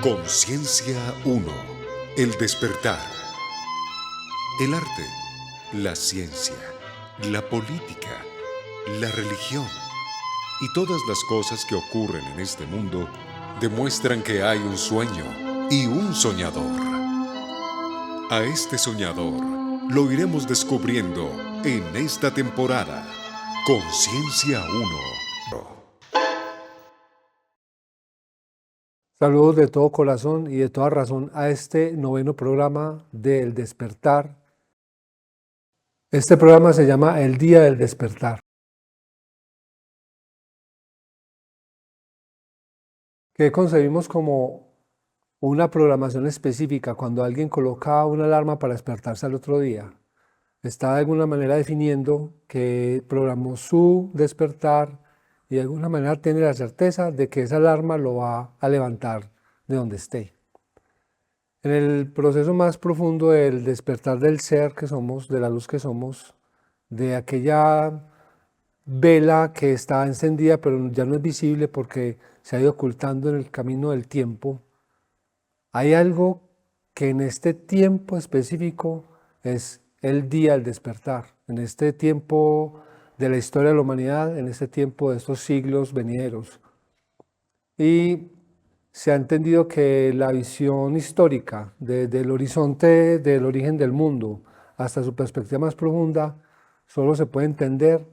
Conciencia 1. El despertar. El arte, la ciencia, la política, la religión y todas las cosas que ocurren en este mundo demuestran que hay un sueño y un soñador. A este soñador lo iremos descubriendo en esta temporada. Conciencia 1. Saludos de todo corazón y de toda razón a este noveno programa del despertar. Este programa se llama El Día del Despertar, que concebimos como una programación específica cuando alguien coloca una alarma para despertarse al otro día. Está de alguna manera definiendo que programó su despertar y de alguna manera tiene la certeza de que esa alarma lo va a levantar de donde esté. En el proceso más profundo del despertar del ser que somos, de la luz que somos, de aquella vela que está encendida pero ya no es visible porque se ha ido ocultando en el camino del tiempo, hay algo que en este tiempo específico es el día del despertar. En este tiempo de la historia de la humanidad, en este tiempo de estos siglos venideros. Y se ha entendido que la visión histórica desde el horizonte del origen del mundo hasta su perspectiva más profunda solo se puede entender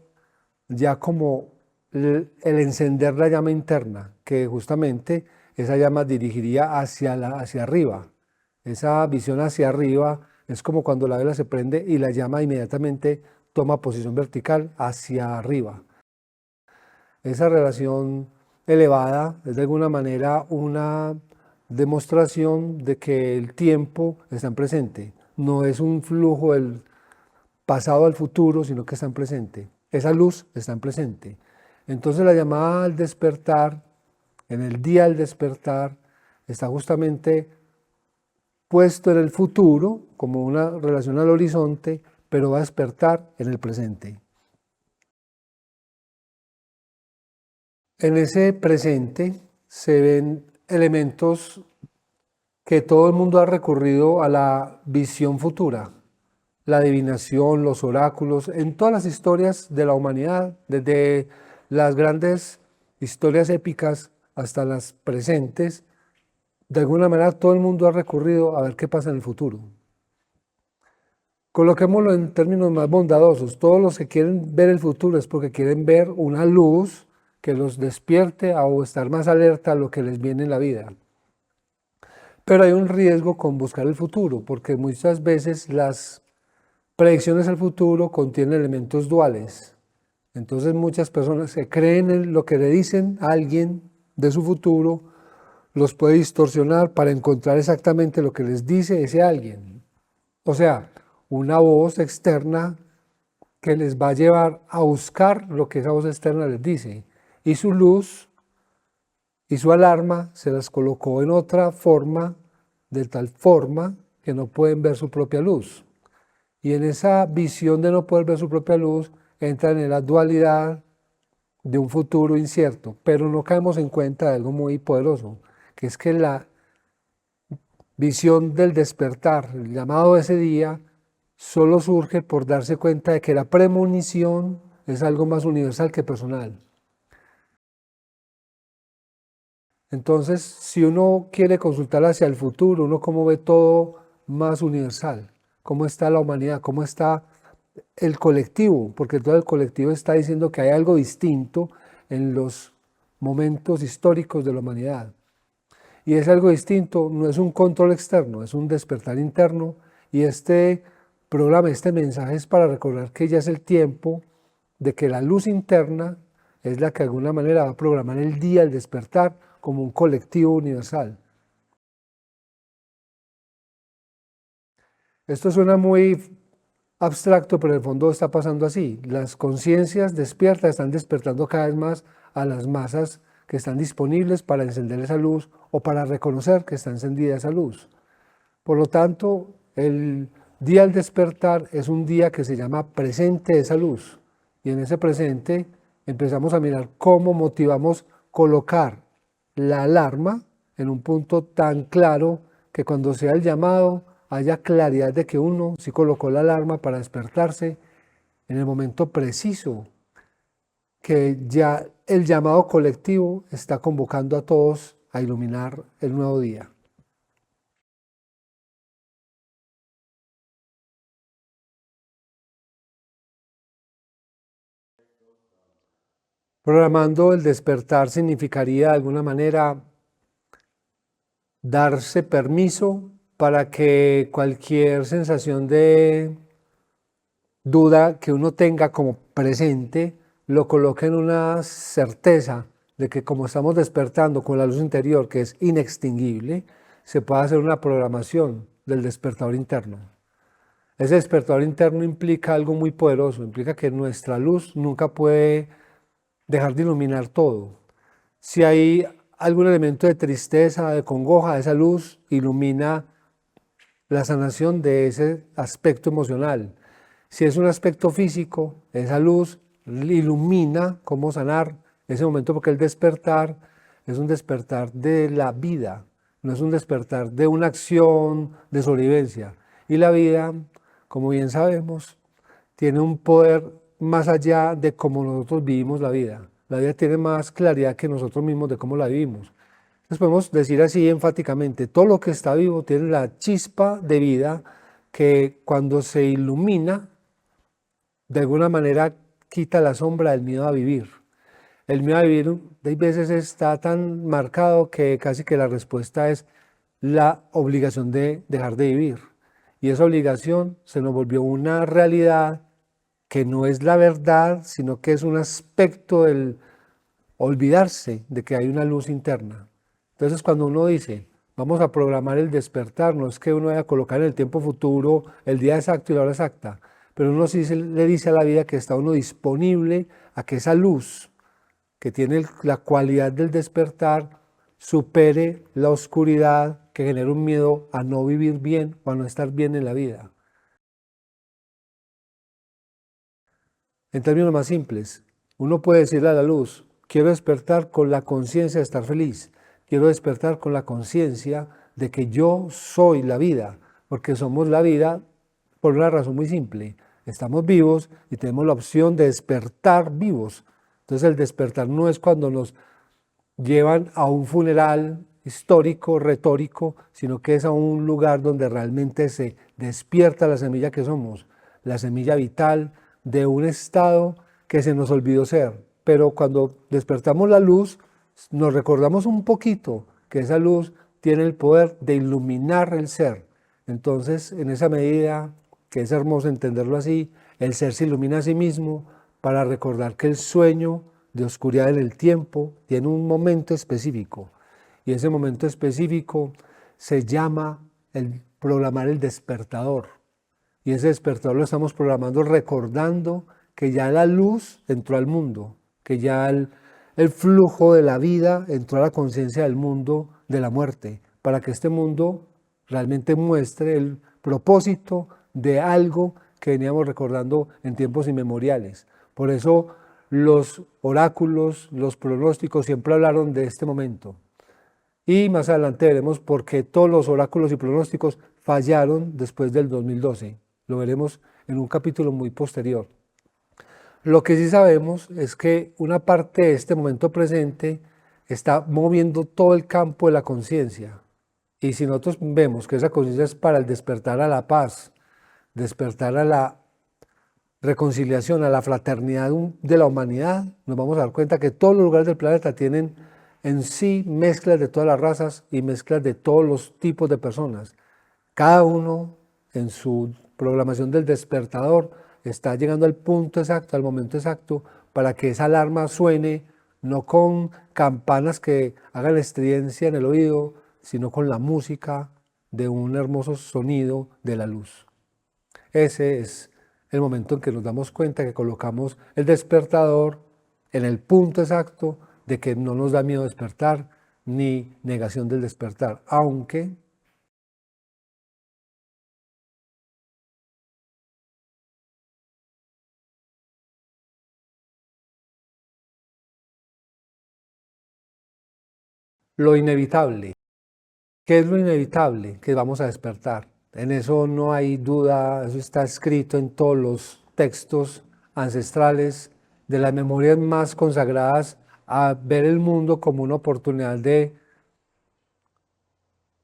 ya como el encender la llama interna, que justamente esa llama dirigiría hacia arriba. Esa visión hacia arriba es como cuando la vela se prende y la llama inmediatamente toma posición vertical hacia arriba. Esa relación elevada es de alguna manera una demostración de que el tiempo está en presente. No es un flujo del pasado al futuro, sino que está en presente. Esa luz está en presente. Entonces la llamada al despertar, en el día del despertar, está justamente puesto en el futuro como una relación al horizonte, pero va a despertar en el presente. En ese presente se ven elementos que todo el mundo ha recurrido a la visión futura, la adivinación, los oráculos, en todas las historias de la humanidad, desde las grandes historias épicas hasta las presentes, de alguna manera todo el mundo ha recurrido a ver qué pasa en el futuro. Coloquémoslo en términos más bondadosos, todos los que quieren ver el futuro es porque quieren ver una luz que los despierte o estar más alerta a lo que les viene en la vida. Pero hay un riesgo con buscar el futuro, porque muchas veces las predicciones al futuro contienen elementos duales. Entonces muchas personas que creen en lo que le dicen a alguien de su futuro, los puede distorsionar para encontrar exactamente lo que les dice ese alguien. O sea, una voz externa que les va a llevar a buscar lo que esa voz externa les dice. Y su luz y su alarma se las colocó en otra forma, de tal forma que no pueden ver su propia luz. Y en esa visión de no poder ver su propia luz, entran en la dualidad de un futuro incierto, pero no caemos en cuenta de algo muy poderoso, que es que la visión del despertar, el llamado de ese día, solo surge por darse cuenta de que la premonición es algo más universal que personal. Entonces, si uno quiere consultar hacia el futuro, uno cómo ve todo más universal, cómo está la humanidad, cómo está el colectivo, porque todo el colectivo está diciendo que hay algo distinto en los momentos históricos de la humanidad. Y es algo distinto, no es un control externo, es un despertar interno. Y este programa, este mensaje es para recordar que ya es el tiempo de que la luz interna es la que de alguna manera va a programar el día, el despertar, como un colectivo universal. Esto suena muy abstracto, pero en el fondo está pasando así. Las conciencias despiertas están despertando cada vez más a las masas que están disponibles para encender esa luz o para reconocer que está encendida esa luz. Por lo tanto, el día del despertar es un día que se llama presente de esa luz. Y en ese presente empezamos a mirar cómo motivamos colocar la alarma en un punto tan claro que cuando sea el llamado haya claridad de que uno sí colocó la alarma para despertarse en el momento preciso, que ya el llamado colectivo está convocando a todos a iluminar el nuevo día. Programando el despertar significaría de alguna manera darse permiso para que cualquier sensación de duda que uno tenga como presente lo coloque en una certeza de que como estamos despertando con la luz interior que es inextinguible, se puede hacer una programación del despertador interno. Ese despertador interno implica algo muy poderoso, implica que nuestra luz nunca puede dejar de iluminar todo. Si hay algún elemento de tristeza, de congoja, esa luz ilumina la sanación de ese aspecto emocional. Si es un aspecto físico, esa luz ilumina cómo sanar ese momento, porque el despertar es un despertar de la vida, no es un despertar de una acción de sobrevivencia. Y la vida, como bien sabemos, tiene un poder más allá de cómo nosotros vivimos la vida. La vida tiene más claridad que nosotros mismos de cómo la vivimos. Entonces podemos decir así enfáticamente, todo lo que está vivo tiene la chispa de vida que cuando se ilumina, de alguna manera quita la sombra del miedo a vivir. El miedo a vivir de veces está tan marcado que casi que la respuesta es la obligación de dejar de vivir. Y esa obligación se nos volvió una realidad que no es la verdad, sino que es un aspecto del olvidarse de que hay una luz interna. Entonces cuando uno dice, vamos a programar el despertar, no es que uno vaya a colocar en el tiempo futuro el día exacto y la hora exacta, pero uno sí le dice a la vida que está uno disponible a que esa luz que tiene la cualidad del despertar supere la oscuridad que genera un miedo a no vivir bien o a no estar bien en la vida. En términos más simples, uno puede decirle a la luz, quiero despertar con la conciencia de estar feliz, quiero despertar con la conciencia de que yo soy la vida, porque somos la vida por una razón muy simple. Estamos vivos y tenemos la opción de despertar vivos. Entonces el despertar no es cuando nos llevan a un funeral histórico, retórico, sino que es a un lugar donde realmente se despierta la semilla que somos, la semilla vital de un estado que se nos olvidó ser. Pero cuando despertamos la luz, nos recordamos un poquito que esa luz tiene el poder de iluminar el ser. Entonces, en esa medida, que es hermoso entenderlo así, el ser se ilumina a sí mismo para recordar que el sueño de oscuridad en el tiempo tiene un momento específico. Y ese momento específico se llama el programar el despertador. Y ese despertador lo estamos programando recordando que ya la luz entró al mundo, que ya el flujo de la vida entró a la conciencia del mundo de la muerte, para que este mundo realmente muestre el propósito de algo que veníamos recordando en tiempos inmemoriales. Por eso los oráculos, los pronósticos siempre hablaron de este momento. Y más adelante veremos por qué todos los oráculos y pronósticos fallaron después del 2012. Lo veremos en un capítulo muy posterior. Lo que sí sabemos es que una parte de este momento presente está moviendo todo el campo de la conciencia. Y si nosotros vemos que esa conciencia es para el despertar a la paz, despertar a la reconciliación, a la fraternidad de la humanidad, nos vamos a dar cuenta que todos los lugares del planeta tienen en sí mezclas de todas las razas y mezclas de todos los tipos de personas. Cada uno en su programación del despertador está llegando al punto exacto, al momento exacto, para que esa alarma suene no con campanas que hagan estridencia en el oído, sino con la música de un hermoso sonido de la luz. Ese es el momento en que nos damos cuenta que colocamos el despertador en el punto exacto de que no nos da miedo despertar ni negación del despertar, aunque lo inevitable ¿Qué es lo inevitable? Que vamos a despertar. En eso no hay duda, eso está escrito en todos los textos ancestrales de las memorias más consagradas a ver el mundo como una oportunidad de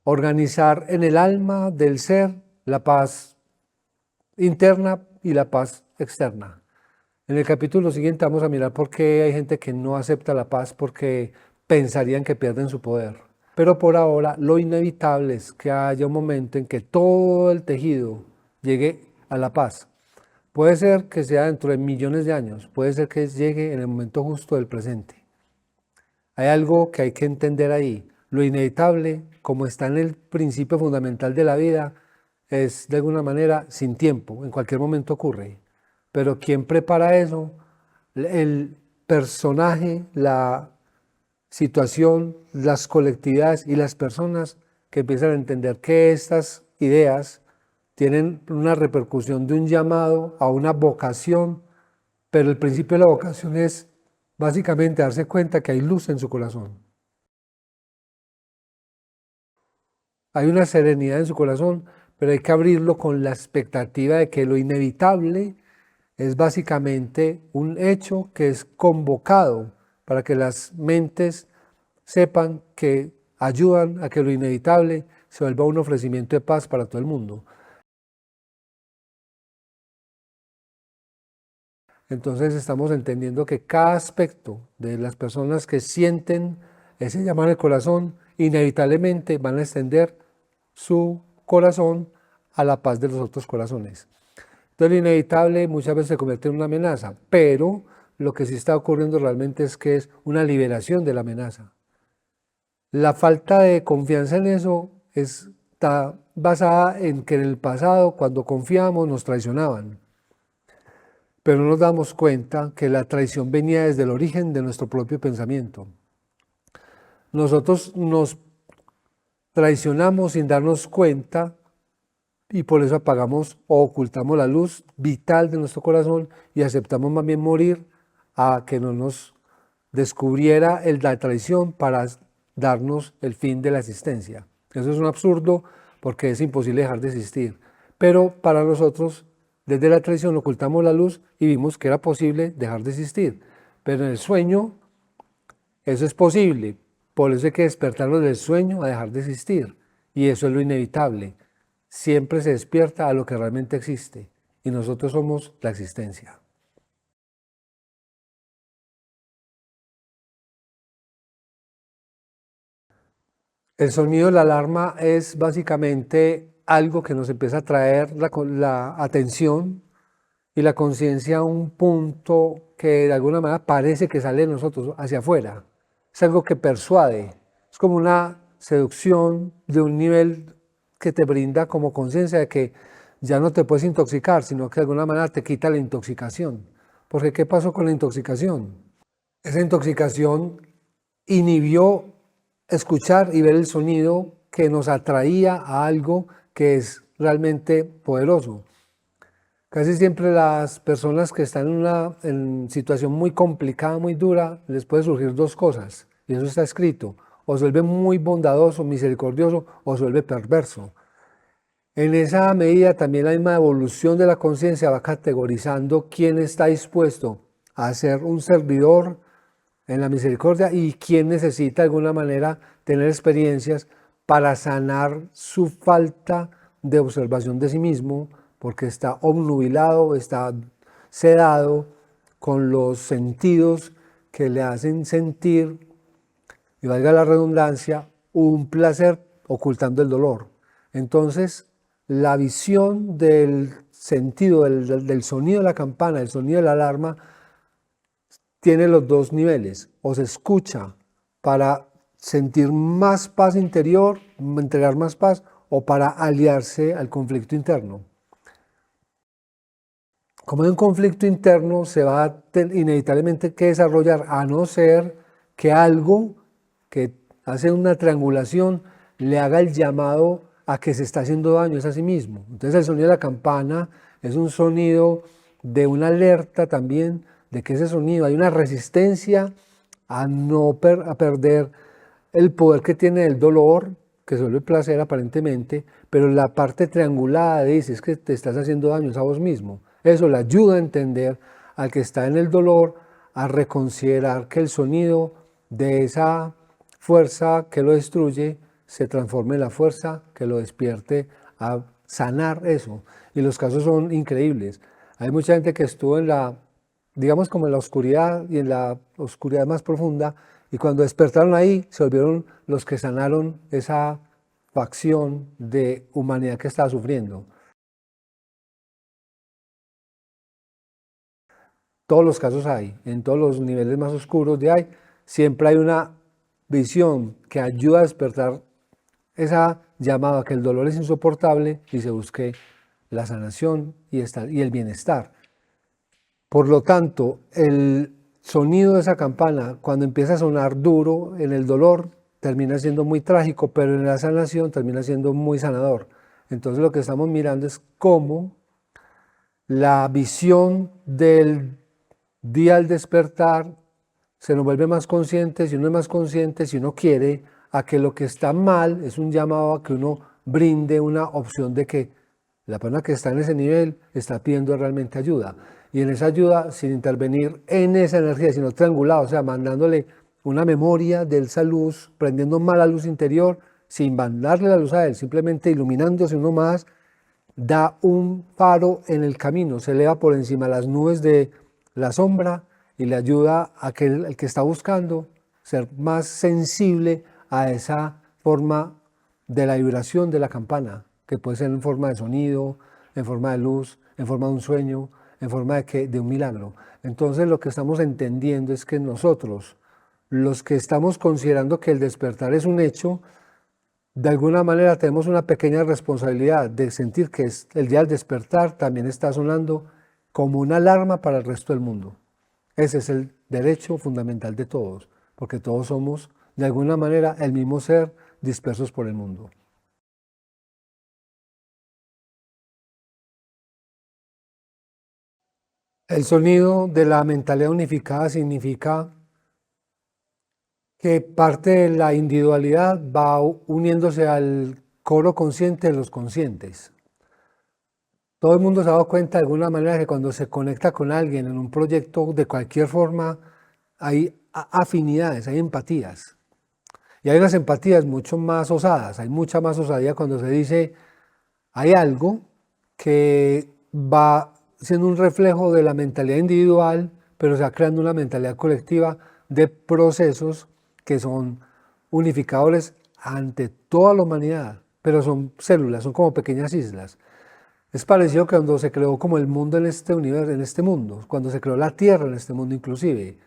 organizar en el alma del ser la paz interna y la paz externa. En el capítulo siguiente vamos a mirar por qué hay gente que no acepta la paz porque pensarían que pierden su poder. Pero por ahora lo inevitable es que haya un momento en que todo el tejido llegue a la paz. Puede ser que sea dentro de millones de años, puede ser que llegue en el momento justo del presente. Hay algo que hay que entender ahí. Lo inevitable, como está en el principio fundamental de la vida, es de alguna manera sin tiempo, en cualquier momento ocurre. Pero ¿quién prepara eso? El personaje, la situación, las colectividades y las personas que empiezan a entender que estas ideas tienen una repercusión de un llamado a una vocación, pero el principio de la vocación es básicamente darse cuenta que hay luz en su corazón. Hay una serenidad en su corazón, pero hay que abrirlo con la expectativa de que lo inevitable es básicamente un hecho que es convocado para que las mentes sepan que ayudan a que lo inevitable se vuelva un ofrecimiento de paz para todo el mundo. Entonces estamos entendiendo que cada aspecto de las personas que sienten ese llamado al corazón, inevitablemente van a extender su corazón a la paz de los otros corazones. Entonces lo inevitable muchas veces se convierte en una amenaza, pero lo que sí está ocurriendo realmente es que es una liberación de la amenaza. La falta de confianza en eso está basada en que en el pasado, cuando confiamos, nos traicionaban. Pero no nos damos cuenta que la traición venía desde el origen de nuestro propio pensamiento. Nosotros nos traicionamos sin darnos cuenta y por eso apagamos o ocultamos la luz vital de nuestro corazón y aceptamos más bien morir a que no nos descubriera la traición para darnos el fin de la existencia. Eso es un absurdo porque es imposible dejar de existir. Pero para nosotros, desde la traición ocultamos la luz y vimos que era posible dejar de existir. Pero en el sueño eso es posible. Por eso hay que despertarnos del sueño a dejar de existir. Y eso es lo inevitable. Siempre se despierta a lo que realmente existe. Y nosotros somos la existencia. El sonido de la alarma es básicamente algo que nos empieza a traer la atención y la conciencia a un punto que de alguna manera parece que sale de nosotros hacia afuera. Es algo que persuade, es como una seducción de un nivel que te brinda como conciencia de que ya no te puedes intoxicar, sino que de alguna manera te quita la intoxicación. Porque ¿qué pasó con la intoxicación? Esa intoxicación inhibió escuchar y ver el sonido que nos atraía a algo que es realmente poderoso. Casi siempre las personas que están en situación muy complicada, muy dura, les puede surgir dos cosas, y eso está escrito: o se vuelve muy bondadoso, misericordioso, o se vuelve perverso. En esa medida también la misma evolución de la conciencia va categorizando quién está dispuesto a ser un servidor en la misericordia y quién necesita de alguna manera tener experiencias para sanar su falta de observación de sí mismo, porque está obnubilado, está sedado con los sentidos que le hacen sentir, y valga la redundancia, un placer ocultando el dolor. Entonces, la visión del sentido, del sonido de la campana, del sonido de la alarma, tiene los dos niveles: o se escucha para sentir más paz interior, entregar más paz, o para aliarse al conflicto interno. Como hay un conflicto interno, se va inevitablemente que desarrollar, a no ser que algo que hace una triangulación le haga el llamado a que se está haciendo daño a sí mismo. Entonces el sonido de la campana es un sonido de una alerta también, de que ese sonido hay una resistencia a no a perder el poder que tiene el dolor, que se vuelve placer aparentemente, pero la parte triangulada dice es que te estás haciendo daño a vos mismo. Eso le ayuda a entender al que está en el dolor a reconsiderar que el sonido de esa fuerza que lo destruye se transforme en la fuerza que lo despierte a sanar eso. Y los casos son increíbles. Hay mucha gente que estuvo en la, digamos como en la oscuridad y en la oscuridad más profunda, y cuando despertaron ahí se volvieron los que sanaron esa facción de humanidad que estaba sufriendo. Todos los casos hay, en todos los niveles más oscuros de hay, siempre hay una visión que ayuda a despertar esa llamada que el dolor es insoportable y se busque la sanación y el bienestar. Por lo tanto, el sonido de esa campana, cuando empieza a sonar duro en el dolor, termina siendo muy trágico, pero en la sanación termina siendo muy sanador. Entonces lo que estamos mirando es cómo la visión del día al despertar se nos vuelve más consciente, si uno es más consciente, si uno quiere, a que lo que está mal es un llamado a que uno brinde una opción de que la persona que está en ese nivel está pidiendo realmente ayuda. Y en esa ayuda, sin intervenir en esa energía, sino triangulado, o sea, mandándole una memoria de esa luz, prendiendo más la luz interior, sin mandarle la luz a él, simplemente iluminándose uno más, da un faro en el camino, se eleva por encima de las nubes de la sombra y le ayuda a que el que está buscando ser más sensible a esa forma de la vibración de la campana, que puede ser en forma de sonido, en forma de luz, en forma de un sueño, en forma de un milagro. Entonces lo que estamos entendiendo es que nosotros, los que estamos considerando que el despertar es un hecho, de alguna manera tenemos una pequeña responsabilidad de sentir que el día del despertar también está sonando como una alarma para el resto del mundo. Ese es el derecho fundamental de todos, porque todos somos de alguna manera el mismo ser dispersos por el mundo. El sonido de la mentalidad unificada significa que parte de la individualidad va uniéndose al coro consciente de los conscientes. Todo el mundo se ha dado cuenta de alguna manera que cuando se conecta con alguien en un proyecto de cualquier forma, hay afinidades, hay empatías. Y hay unas empatías mucho más osadas, hay mucha más osadía cuando se dice, hay algo que va siendo un reflejo de la mentalidad individual, pero se va creando una mentalidad colectiva de procesos que son unificadores ante toda la humanidad, pero son células, son como pequeñas islas. Es parecido que cuando se creó como el mundo en este universo, en este mundo, cuando se creó la Tierra en este mundo inclusive,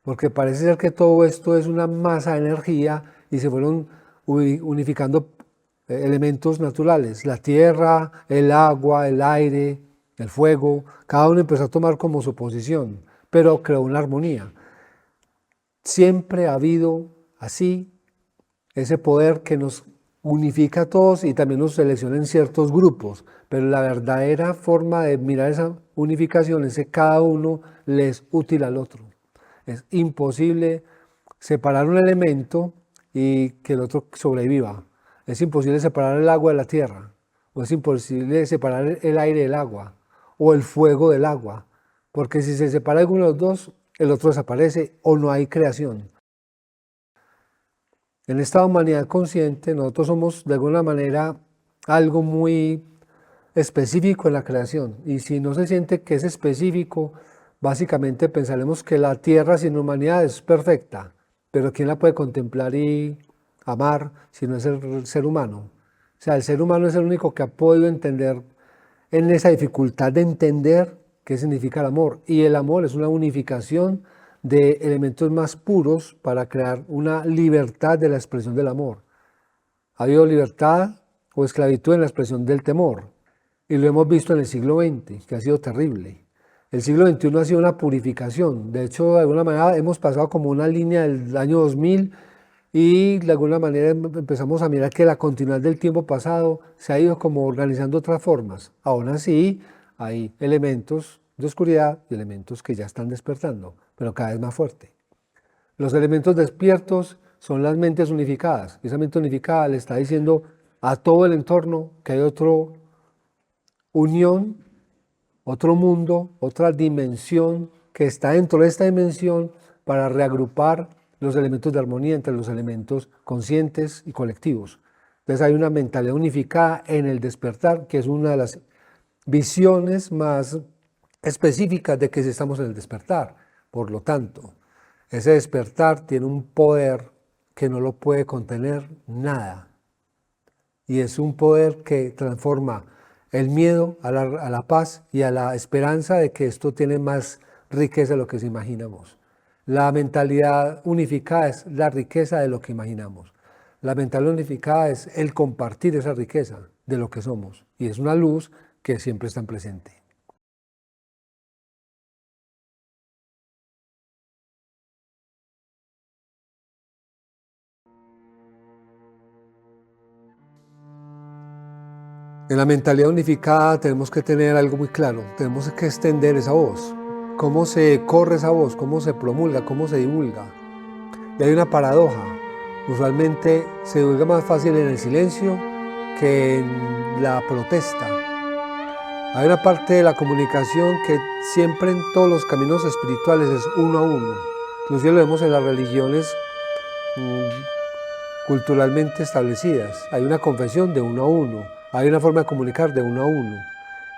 porque parece ser que todo esto es una masa de energía y se fueron unificando elementos naturales, la tierra, el agua, el aire, el fuego, cada uno empezó a tomar como su posición, pero creó una armonía. Siempre ha habido así ese poder que nos unifica a todos y también nos selecciona en ciertos grupos, pero la verdadera forma de mirar esa unificación es que cada uno le es útil al otro. Es imposible separar un elemento y que el otro sobreviva. Es imposible separar el agua de la tierra, o es imposible separar el aire del agua, o el fuego del agua, porque si se separa alguno de los dos, el otro desaparece o no hay creación. En esta humanidad consciente, nosotros somos de alguna manera algo muy específico en la creación, y si no se siente que es específico, básicamente pensaremos que la tierra sin humanidad es perfecta, pero ¿quién la puede contemplar y amar si no es el ser humano? O sea, el ser humano es el único que ha podido entender en esa dificultad de entender qué significa el amor. Y el amor es una unificación de elementos más puros para crear una libertad de la expresión del amor. Ha habido libertad o esclavitud en la expresión del temor. Y lo hemos visto en el siglo XX, que ha sido terrible. El siglo XXI ha sido una purificación. De hecho, de alguna manera hemos pasado como una línea del año 2000 y de alguna manera empezamos a mirar que la continuidad del tiempo pasado se ha ido como organizando de otras formas. Aún así, hay elementos de oscuridad y elementos que ya están despertando, pero cada vez más fuerte. Los elementos despiertos son las mentes unificadas. Esa mente unificada le está diciendo a todo el entorno que hay otra unión, otro mundo, otra dimensión que está dentro de esta dimensión para reagrupar los elementos de armonía entre los elementos conscientes y colectivos. Entonces hay una mentalidad unificada en el despertar, que es una de las visiones más específicas de que estamos en el despertar. Por lo tanto, ese despertar tiene un poder que no lo puede contener nada. Y es un poder que transforma el miedo a la paz y a la esperanza de que esto tiene más riqueza de lo que se imaginamos. La mentalidad unificada es la riqueza de lo que imaginamos. La mentalidad unificada es el compartir esa riqueza de lo que somos. Y es una luz que siempre está presente. En la mentalidad unificada tenemos que tener algo muy claro, tenemos que extender esa voz. ¿Cómo se corre esa voz? ¿Cómo se promulga? ¿Cómo se divulga? Y hay una paradoja. Usualmente se divulga más fácil en el silencio que en la protesta. Hay una parte de la comunicación que siempre en todos los caminos espirituales es uno a uno. Inclusive lo vemos en las religiones culturalmente establecidas. Hay una confesión de uno a uno, hay una forma de comunicar de uno a uno.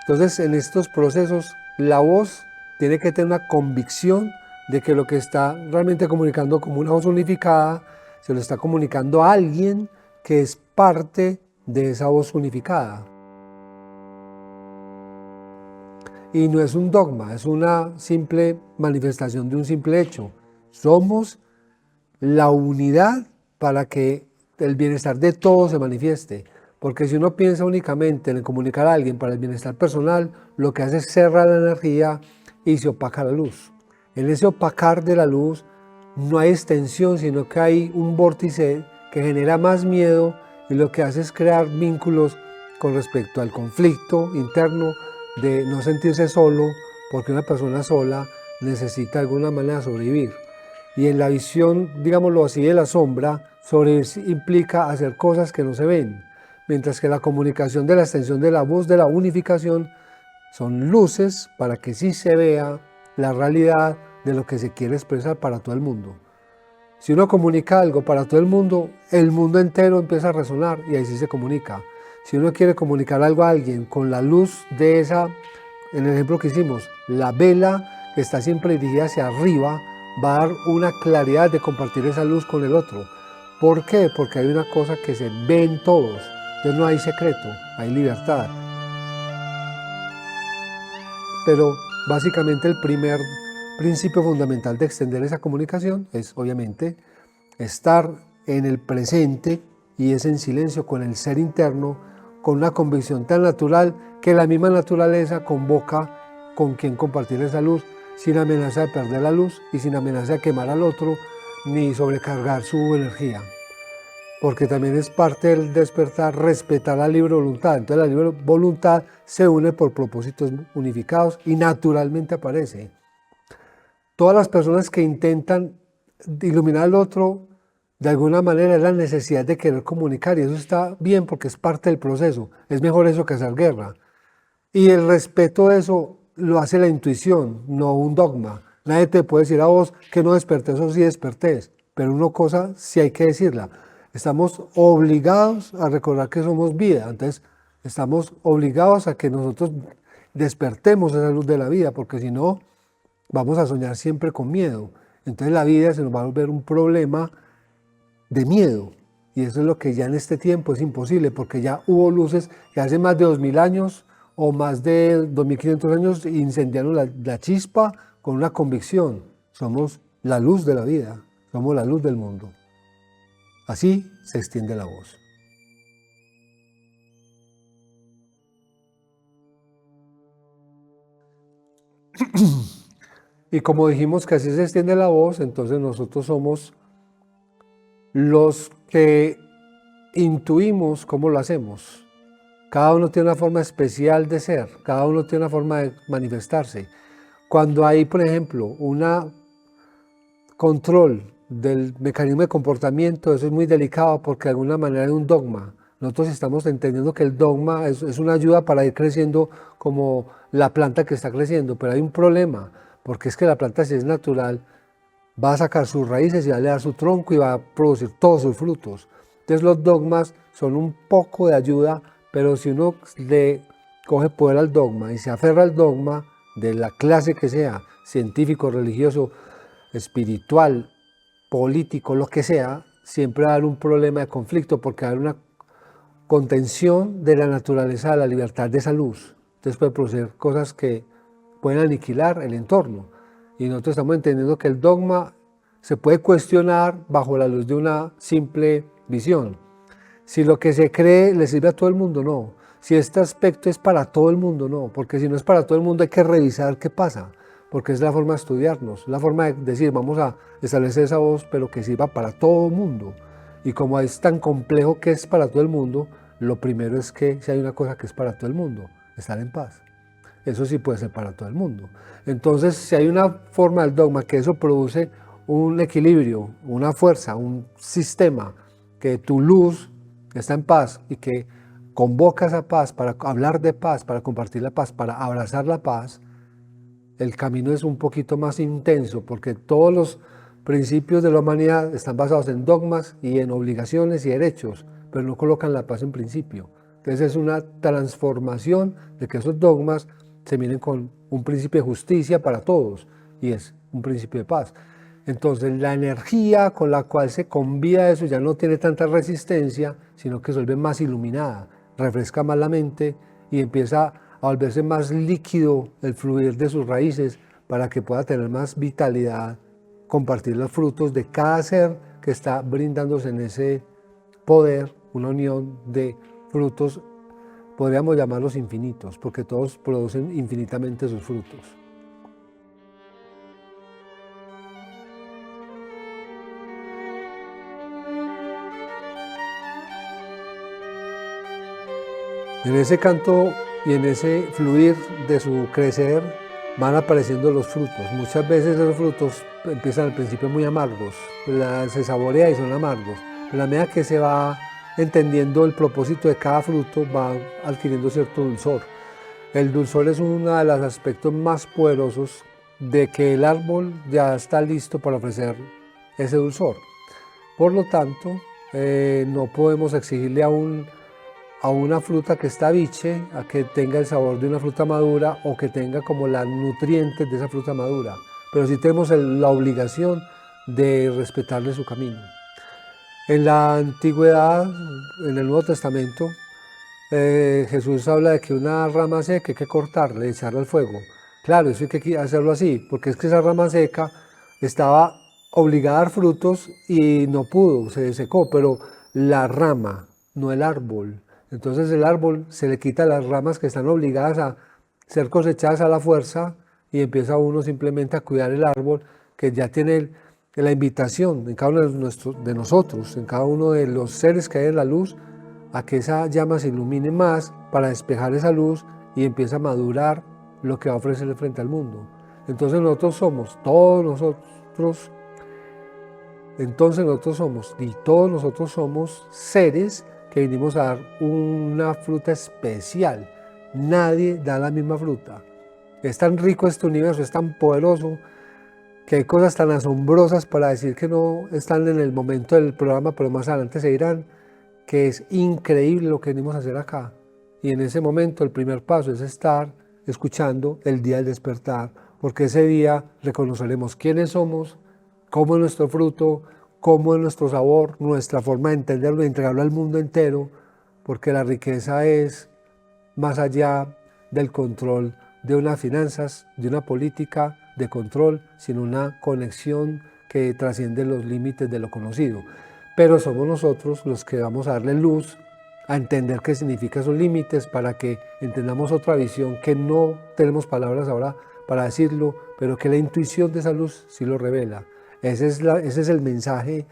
Entonces, en estos procesos, la voz tiene que tener una convicción de que lo que está realmente comunicando como una voz unificada, se lo está comunicando a alguien que es parte de esa voz unificada. Y no es un dogma, es una simple manifestación de un simple hecho. Somos la unidad para que el bienestar de todos se manifieste. Porque si uno piensa únicamente en comunicar a alguien para el bienestar personal, lo que hace es cerrar la energía y se opaca la luz. En ese opacar de la luz no hay extensión, sino que hay un vórtice que genera más miedo y lo que hace es crear vínculos con respecto al conflicto interno de no sentirse solo, porque una persona sola necesita de alguna manera sobrevivir. Y en la visión, digámoslo así, de la sombra, sobrevivir implica hacer cosas que no se ven, mientras que la comunicación de la extensión de la voz de la unificación son luces para que sí se vea la realidad de lo que se quiere expresar para todo el mundo. Si uno comunica algo para todo el mundo entero empieza a resonar y ahí sí se comunica. Si uno quiere comunicar algo a alguien con la luz de esa, en el ejemplo que hicimos, la vela que está siempre dirigida hacia arriba, va a dar una claridad de compartir esa luz con el otro. ¿Por qué? Porque hay una cosa que se ve en todos. Entonces no hay secreto, hay libertad. Pero básicamente el primer principio fundamental de extender esa comunicación es obviamente estar en el presente y es en silencio con el ser interno, con una convicción tan natural que la misma naturaleza convoca con quien compartir esa luz, sin amenaza de perder la luz y sin amenaza de quemar al otro ni sobrecargar su energía. Porque también es parte del despertar respetar la libre voluntad. Entonces la libre voluntad se une por propósitos unificados y naturalmente aparece. Todas las personas que intentan iluminar al otro, de alguna manera es la necesidad de querer comunicar y eso está bien porque es parte del proceso. Es mejor eso que hacer guerra. Y el respeto de eso lo hace la intuición, no un dogma. Nadie te puede decir a vos que no despertés o sí despertés, pero una cosa sí hay que decirla. Estamos obligados a recordar que somos vida, entonces estamos obligados a que nosotros despertemos esa luz de la vida, porque si no, vamos a soñar siempre con miedo. Entonces la vida se nos va a volver un problema de miedo, y eso es lo que ya en este tiempo es imposible, porque ya hubo luces que hace más de 2000 años o más de 2500 años incendiaron la chispa con una convicción. Somos la luz de la vida, somos la luz del mundo. Así se extiende la voz. Y como dijimos que así se extiende la voz, entonces nosotros somos los que intuimos cómo lo hacemos. Cada uno tiene una forma especial de ser, cada uno tiene una forma de manifestarse. Cuando hay, por ejemplo, un control del mecanismo de comportamiento, eso es muy delicado porque de alguna manera es un dogma. Nosotros estamos entendiendo que el dogma es una ayuda para ir creciendo como la planta que está creciendo, pero hay un problema, porque es que la planta, si es natural, va a sacar sus raíces y va a dar su tronco y va a producir todos sus frutos. Entonces los dogmas son un poco de ayuda, pero si uno le coge poder al dogma y se aferra al dogma de la clase que sea, científico, religioso, espiritual, político, lo que sea, siempre va a haber un problema de conflicto porque va a haber una contención de la naturaleza de la libertad de esa luz. Entonces puede producir cosas que pueden aniquilar el entorno. Y nosotros estamos entendiendo que el dogma se puede cuestionar bajo la luz de una simple visión. Si lo que se cree le sirve a todo el mundo, no. Si este aspecto es para todo el mundo, no. Porque si no es para todo el mundo hay que revisar qué pasa. Porque es la forma de estudiarnos, la forma de decir, vamos a establecer esa voz, pero que sirva para todo el mundo. Y como es tan complejo que es para todo el mundo, lo primero es que si hay una cosa que es para todo el mundo, estar en paz. Eso sí puede ser para todo el mundo. Entonces, si hay una forma del dogma que eso produce un equilibrio, una fuerza, un sistema, que tu luz está en paz y que convoca esa paz para hablar de paz, para compartir la paz, para abrazar la paz, el camino es un poquito más intenso porque todos los principios de la humanidad están basados en dogmas y en obligaciones y derechos, pero no colocan la paz en principio. Entonces es una transformación de que esos dogmas se miren con un principio de justicia para todos y es un principio de paz. Entonces la energía con la cual se convía eso ya no tiene tanta resistencia, sino que se vuelve más iluminada, refresca más la mente y empieza a volverse más líquido el fluir de sus raíces para que pueda tener más vitalidad, compartir los frutos de cada ser que está brindándose en ese poder, una unión de frutos, podríamos llamarlos infinitos, porque todos producen infinitamente sus frutos. En ese canto y en ese fluir de su crecer van apareciendo los frutos. Muchas veces esos frutos empiezan al principio muy amargos, se saborea y son amargos. Pero a medida que se va entendiendo el propósito de cada fruto, va adquiriendo cierto dulzor. El dulzor es uno de los aspectos más poderosos de que el árbol ya está listo para ofrecer ese dulzor. Por lo tanto, no podemos exigirle a una fruta que está biche, a que tenga el sabor de una fruta madura o que tenga como los nutrientes de esa fruta madura. Pero sí tenemos la obligación de respetarle su camino. En la antigüedad, en el Nuevo Testamento, Jesús habla de que una rama seca hay que cortarla y echarla al fuego. Claro, eso hay que hacerlo así, porque es que esa rama seca estaba obligada a dar frutos y no pudo, se secó, pero la rama, no el árbol. Entonces el árbol se le quita las ramas que están obligadas a ser cosechadas a la fuerza y empieza uno simplemente a cuidar el árbol que ya tiene la invitación en cada uno de nosotros, en cada uno de los seres que hay en la luz, a que esa llama se ilumine más para despejar esa luz y empieza a madurar lo que va a ofrecerle frente al mundo. Entonces nosotros somos, todos nosotros somos seres que vinimos a dar una fruta especial. Nadie da la misma fruta. Es tan rico este universo, es tan poderoso, que hay cosas tan asombrosas para decir que no están en el momento del programa, pero más adelante se dirán, que es increíble lo que venimos a hacer acá. Y en ese momento el primer paso es estar escuchando el día del despertar, porque ese día reconoceremos quiénes somos, cómo es nuestro fruto, cómo es nuestro sabor, nuestra forma de entenderlo y entregarlo al mundo entero, porque la riqueza es más allá del control de unas finanzas, de una política de control, sino una conexión que trasciende los límites de lo conocido. Pero somos nosotros los que vamos a darle luz a entender qué significan esos límites para que entendamos otra visión que no tenemos palabras ahora para decirlo, pero que la intuición de esa luz sí lo revela. Ese es el mensaje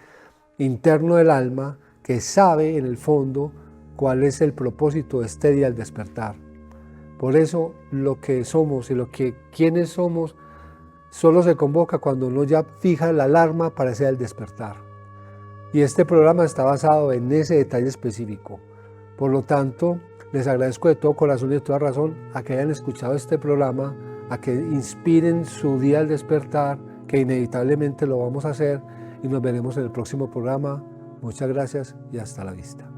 interno del alma que sabe en el fondo cuál es el propósito de este día al despertar. Por eso lo que somos y quienes somos solo se convoca cuando uno ya fija la alarma para ese el despertar. Y este programa está basado en ese detalle específico. Por lo tanto, les agradezco de todo corazón y de toda razón a que hayan escuchado este programa, a que inspiren su día al despertar, que inevitablemente lo vamos a hacer, y nos veremos en el próximo programa. Muchas gracias y hasta la vista.